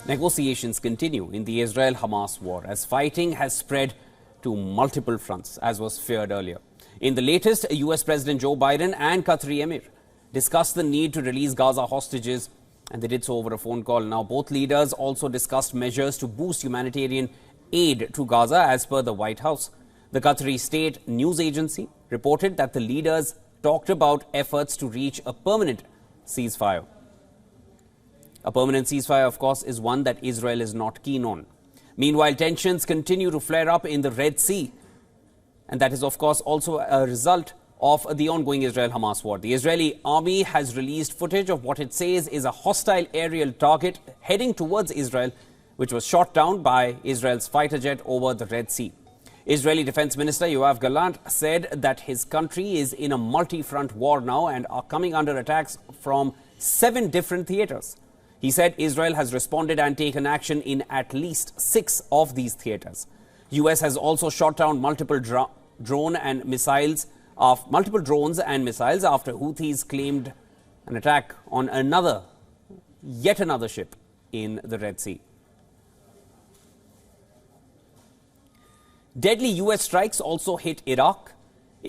Negotiations continue in the Israel-Hamas war as fighting has spread to multiple fronts, as was feared earlier. In the latest, US President Joe Biden and Qatari Emir discussed the need to release Gaza hostages, and they did so over a phone call. Now, both leaders also discussed measures to boost humanitarian aid to Gaza, as per the White House. The Qatari state news agency reported that the leaders talked about efforts to reach a permanent ceasefire. A permanent ceasefire, of course, is one that Israel is not keen on. Meanwhile, tensions continue to flare up in the Red Sea. And that is, of course, also a result of the ongoing Israel-Hamas war. The Israeli army has released footage of what it says is a hostile aerial target heading towards Israel, which was shot down by Israel's fighter jet over the Red Sea. Israeli Defense Minister Yoav Gallant said that his country is in a multi-front war now and are coming under attacks from 7 different theaters. He said Israel has responded and taken action in at least 6 of these theaters. US has also shot down multiple drones and missiles after Houthis claimed an attack on yet another ship in the Red Sea. Deadly US strikes also hit Iraq.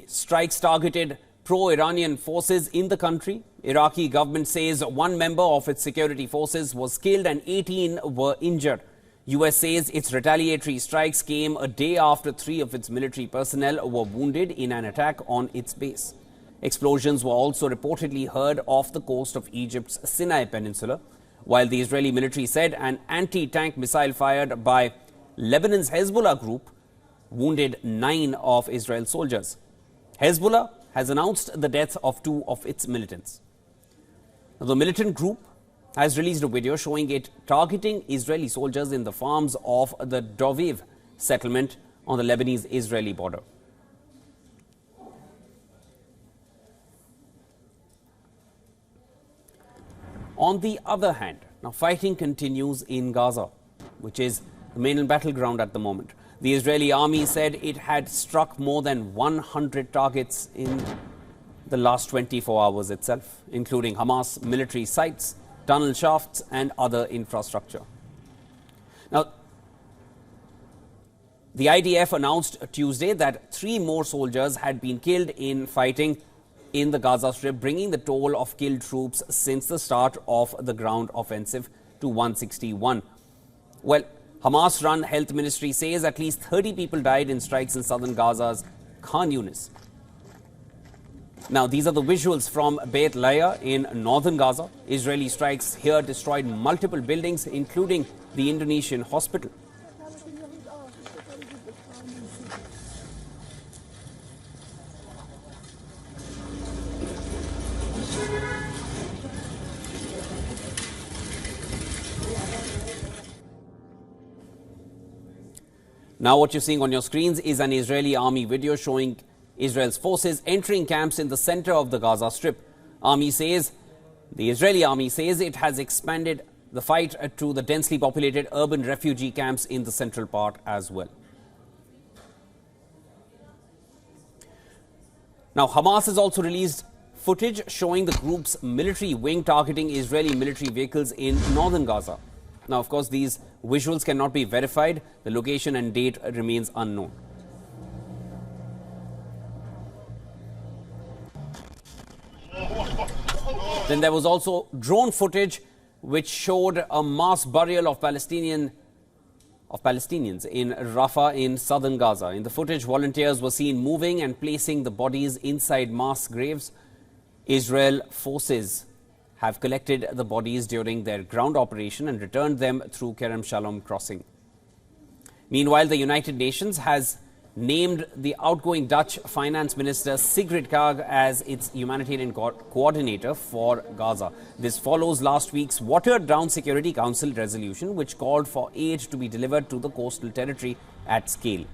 Strikes targeted pro-Iranian forces in the country. Iraqi government says 1 member of its security forces was killed and 18 were injured. US says its retaliatory strikes came a day after 3 of its military personnel were wounded in an attack on its base. Explosions were also reportedly heard off the coast of Egypt's Sinai Peninsula, while the Israeli military said an anti-tank missile fired by Lebanon's Hezbollah group wounded 9 of Israel's soldiers. Hezbollah has announced the death of 2 of its militants. The militant group has released a video showing it targeting Israeli soldiers in the farms of the Doviv settlement on the Lebanese-Israeli border. On the other hand, now fighting continues in Gaza, which is the main battleground at the moment. The Israeli army said it had struck more than 100 targets in the last 24 hours itself, including Hamas military sites, tunnel shafts and other infrastructure. Now, the IDF announced Tuesday that 3 more soldiers had been killed in fighting in the Gaza Strip, bringing the toll of killed troops since the start of the ground offensive to 161. Well, Hamas-run health ministry says at least 30 people died in strikes in southern Gaza's Khan Yunis. Now, these are the visuals from Beit Lahiya in northern Gaza. Israeli strikes here destroyed multiple buildings, including the Indonesian hospital. Now what you're seeing on your screens is an Israeli army video showing Israel's forces entering camps in the center of the Gaza Strip. The Israeli army says it has expanded the fight to the densely populated urban refugee camps in the central part as well. Now, Hamas has also released footage showing the group's military wing targeting Israeli military vehicles in northern Gaza. Now, of course, these visuals cannot be verified. The location and date remains unknown. Then there was also drone footage which showed a mass burial of Palestinians in Rafah in southern Gaza. In the footage, volunteers were seen moving and placing the bodies inside mass graves. Israel forces have collected the bodies during their ground operation and returned them through Kerem Shalom crossing. Meanwhile, the United Nations has named the outgoing Dutch finance minister Sigrid Kaag as its humanitarian coordinator for Gaza. This follows last week's watered-down Security Council resolution which called for aid to be delivered to the coastal territory at scale.